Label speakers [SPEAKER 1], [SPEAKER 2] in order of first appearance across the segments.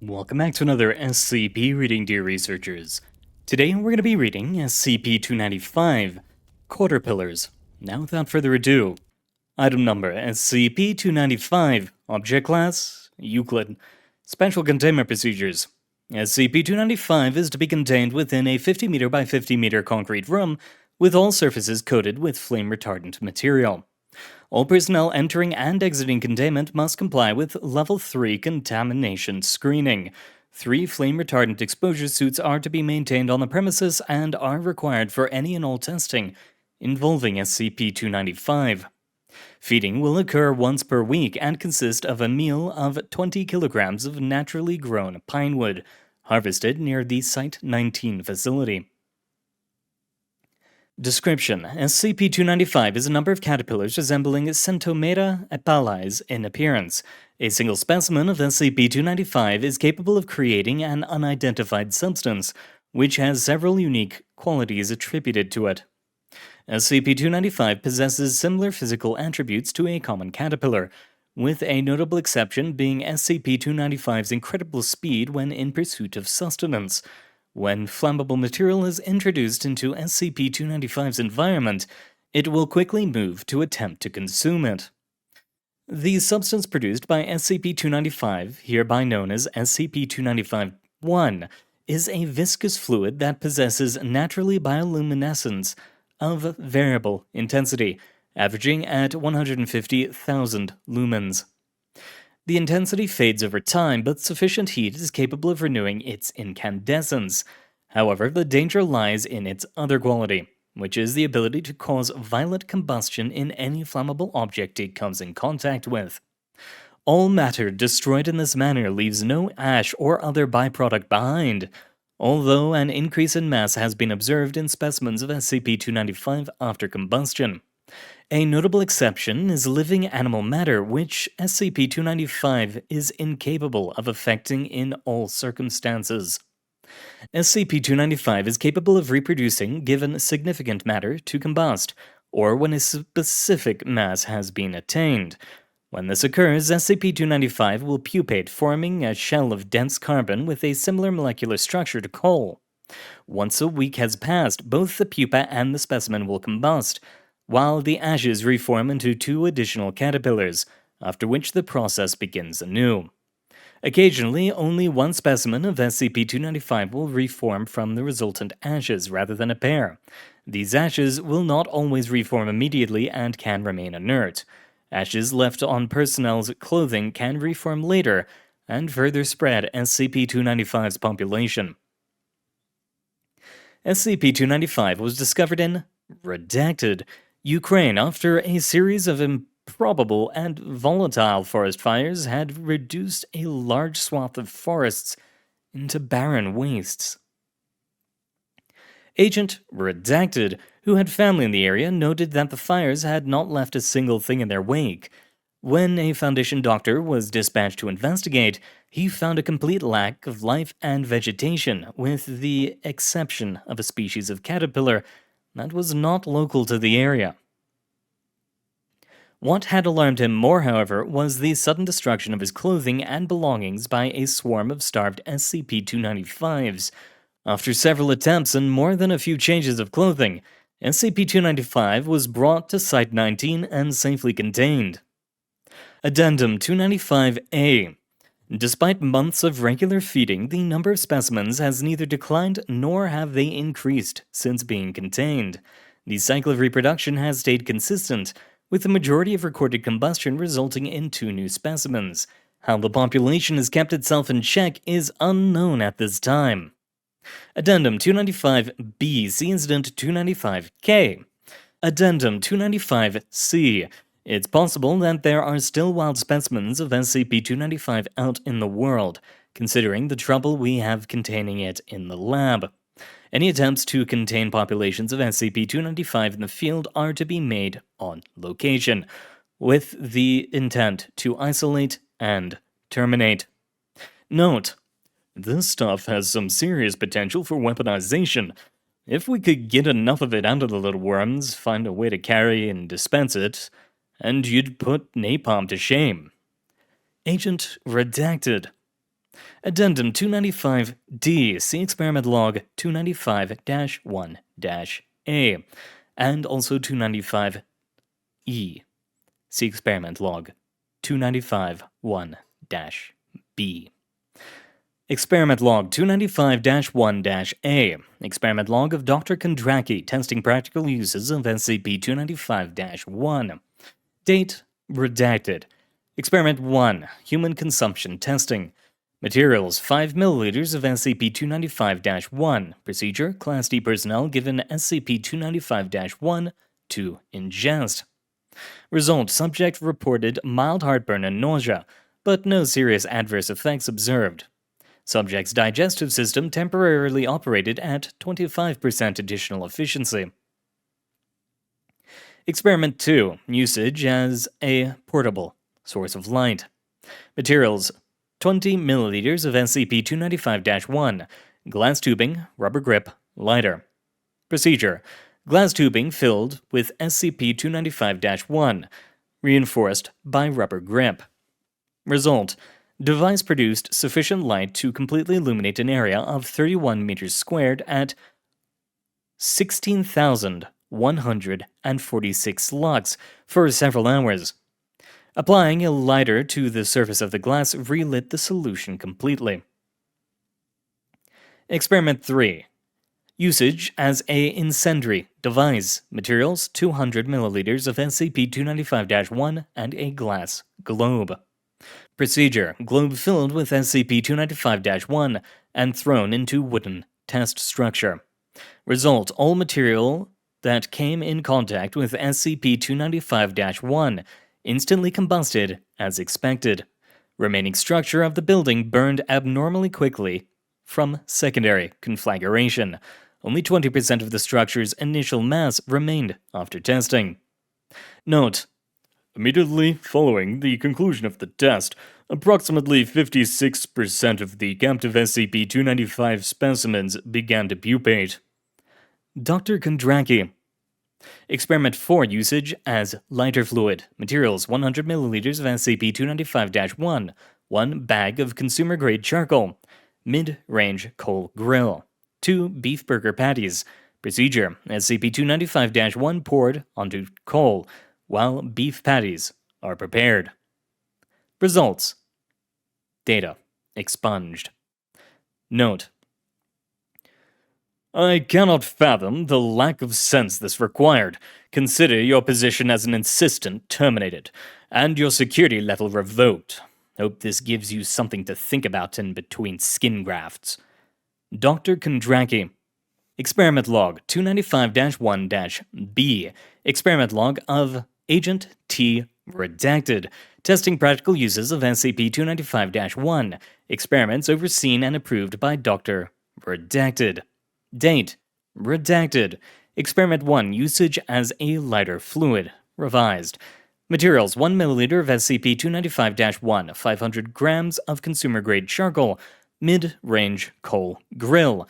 [SPEAKER 1] Welcome back to another SCP reading, dear researchers. Today we're going to be reading SCP-295, Cauterpillers. Now without further ado, item number SCP-295, Object Class, Euclid. Special Containment Procedures. SCP-295 is to be contained within a 50 meter by 50 meter concrete room with all surfaces coated with flame-retardant material. All personnel entering and exiting containment must comply with Level 3 contamination screening. 3 flame-retardant exposure suits are to be maintained on the premises and are required for any and all testing involving SCP-295. Feeding will occur once per week and consist of a meal of 20 kilograms of naturally grown pine wood, harvested near the Site-19 facility. Description: SCP-295 is a number of caterpillars resembling Centometa epalais in appearance. A single specimen of SCP-295 is capable of creating an unidentified substance, which has several unique qualities attributed to it. SCP-295 possesses similar physical attributes to a common caterpillar, with a notable exception being SCP-295's incredible speed when in pursuit of sustenance. When flammable material is introduced into SCP-295's environment, it will quickly move to attempt to consume it. The substance produced by SCP-295, hereby known as SCP-295-1, is a viscous fluid that possesses naturally bioluminescence of variable intensity, averaging at 150,000 lumens. The intensity fades over time, but sufficient heat is capable of renewing its incandescence. However, the danger lies in its other quality, which is the ability to cause violent combustion in any flammable object it comes in contact with. All matter destroyed in this manner leaves no ash or other byproduct behind, although an increase in mass has been observed in specimens of SCP-295 after combustion. A notable exception is living animal matter, which SCP-295 is incapable of affecting in all circumstances. SCP-295 is capable of reproducing given significant matter to combust, or when a specific mass has been attained. When this occurs, SCP-295 will pupate, forming a shell of dense carbon with a similar molecular structure to coal. Once a week has passed, both the pupa and the specimen will combust, while the ashes reform into 2 additional caterpillars, after which the process begins anew. Occasionally, only one specimen of SCP-295 will reform from the resultant ashes rather than a pair. These ashes will not always reform immediately and can remain inert. Ashes left on personnel's clothing can reform later and further spread SCP-295's population. SCP-295 was discovered in Redacted, Ukraine after a series of improbable and volatile forest fires had reduced a large swath of forests into barren wastes. Agent Redacted, who had family in the area, noted that the fires had not left a single thing in their wake. When a Foundation doctor was dispatched to investigate, he found a complete lack of life and vegetation, with the exception of a species of caterpillar that was not local to the area. What had alarmed him more, however, was the sudden destruction of his clothing and belongings by a swarm of starved SCP-295s. After several attempts and more than a few changes of clothing, SCP-295 was brought to Site-19 and safely contained. Addendum 295-A. Despite months of regular feeding, the number of specimens has neither declined nor have they increased since being contained. The cycle of reproduction has stayed consistent, with the majority of recorded combustion resulting in 2 new specimens. How the population has kept itself in check is unknown at this time. Addendum 295-B, see Incident 295-K. Addendum 295-C. It's possible that there are still wild specimens of SCP-295 out in the world, considering the trouble we have containing it in the lab. Any attempts to contain populations of SCP-295 in the field are to be made on location, with the intent to isolate and terminate. Note: this stuff has some serious potential for weaponization. If we could get enough of it out of the little worms, find a way to carry and dispense it, and you'd put napalm to shame. Agent Redacted. Addendum 295-D, see Experiment Log 295-1-A, and also 295-E, see Experiment Log 295-1-B. Experiment Log 295-1-A, Experiment Log of Dr. Kondraki testing practical uses of SCP-295-1. Date redacted. Experiment 1, Human Consumption Testing. Materials 5 milliliters of SCP-295-1. Procedure, Class D personnel given SCP-295-1 to ingest. Result, subject reported mild heartburn and nausea, but no serious adverse effects observed. Subject's digestive system temporarily operated at 25% additional efficiency. Experiment 2, usage as a portable source of light. Materials 20 milliliters of SCP-295-1. Glass tubing, rubber grip, lighter. Procedure, glass tubing filled with SCP-295-1, reinforced by rubber grip. Result, device produced sufficient light to completely illuminate an area of 31 meters squared at 16,146 lux for several hours. Applying a lighter to the surface of the glass relit the solution completely. Experiment 3. Usage as a incendiary device. Materials 200 milliliters of SCP-295-1 and a glass globe. Procedure, globe filled with SCP-295-1 and thrown into wooden test structure. Result, all material that came in contact with SCP-295-1 instantly combusted as expected. Remaining structure of the building burned abnormally quickly from secondary conflagration. Only 20% of the structure's initial mass remained after testing. Note: immediately following the conclusion of the test, approximately 56% of the captive SCP-295 specimens began to pupate. Dr. Kondraki. Experiment 4, usage as lighter fluid. Materials 100 milliliters of SCP-295-1, 1 bag of consumer-grade charcoal, mid-range coal grill, 2 beef burger patties. Procedure, SCP-295-1 poured onto coal while beef patties are prepared. Results. Data expunged. Note: I cannot fathom the lack of sense this required. Consider your position as an assistant terminated, and your security level revoked. Hope this gives you something to think about in between skin grafts. Dr. Kondraki. Experiment Log 295-1-B. Experiment Log of Agent T redacted. Testing practical uses of SCP-295-1. Experiments overseen and approved by Dr. Redacted. Date redacted. Experiment 1, usage as a lighter fluid, revised. Materials 1 milliliter of SCP-295-1, 500 grams of consumer-grade charcoal, mid-range coal grill,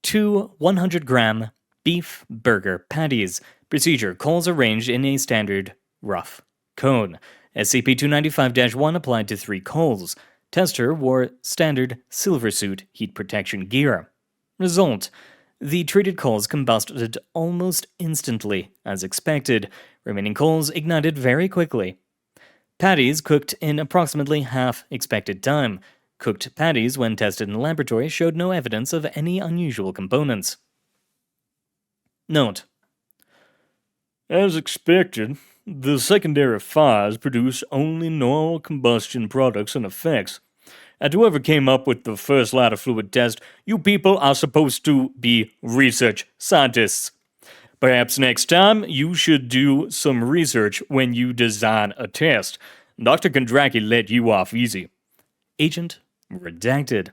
[SPEAKER 1] 2 100-gram beef burger patties. Procedure, coals arranged in a standard rough cone. SCP-295-1 applied to 3 coals. Tester wore standard silver suit heat protection gear. Result, the treated coals combusted almost instantly, as expected. Remaining coals ignited very quickly. Patties cooked in approximately half expected time. Cooked patties, when tested in the laboratory, showed no evidence of any unusual components. Note: as expected, the secondary fires produce only normal combustion products and effects. And whoever came up with the first lighter fluid test, you people are supposed to be research scientists. Perhaps next time you should do some research when you design a test. Dr. Kondraki let you off easy. Agent redacted.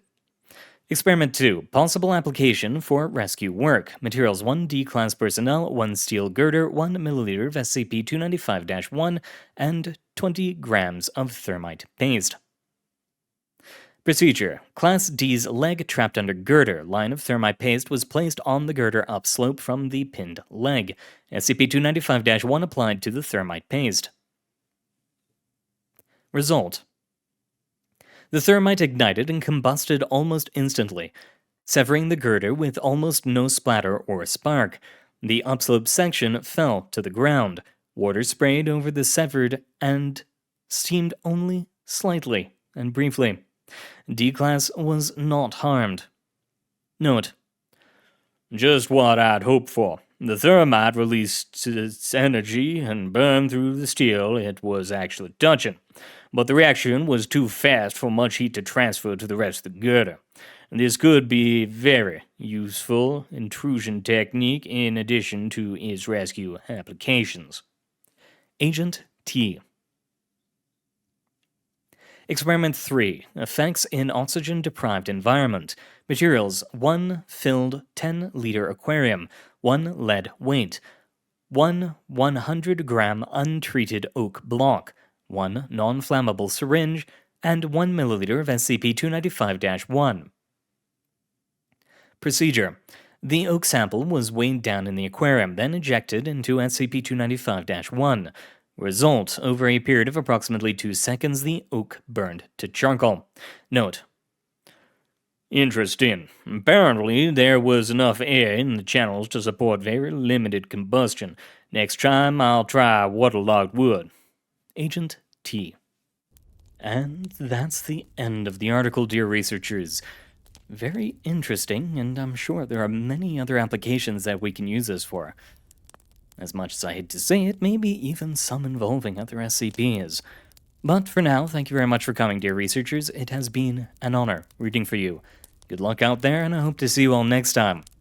[SPEAKER 1] Experiment 2, possible application for rescue work. Materials 1 D-class personnel, 1 steel girder, 1 milliliter of SCP-295-1, and 20 grams of thermite paste. Procedure, Class D's leg trapped under girder. Line of thermite paste was placed on the girder upslope from the pinned leg. SCP-295-1 applied to the thermite paste. Result: The thermite ignited and combusted almost instantly, severing the girder with almost no splatter or spark. The upslope section fell to the ground. Water sprayed over the severed and steamed only slightly and briefly. D-Class was not harmed. Note: just what I'd hoped for. The thermite released its energy and burned through the steel it was actually touching, but the reaction was too fast for much heat to transfer to the rest of the girder. This could be a very useful intrusion technique in addition to its rescue applications. Agent T. Experiment 3. Effects in oxygen-deprived environment. Materials: 1 filled 10-liter aquarium, 1 lead weight, 1 100-gram untreated oak block, 1 non-flammable syringe, and 1 milliliter of SCP-295-1. Procedure: the oak sample was weighed down in the aquarium, then ejected into SCP-295-1. Result: over a period of approximately 2 seconds, the oak burned to charcoal. Note: interesting. Apparently, there was enough air in the channels to support very limited combustion. Next time, I'll try waterlogged wood. Agent T. And that's the end of the article, dear researchers. Very interesting, and I'm sure there are many other applications that we can use this for. As much as I hate to say it, maybe even some involving other SCPs. But for now, thank you very much for coming, dear researchers. It has been an honor rooting for you. Good luck out there, and I hope to see you all next time.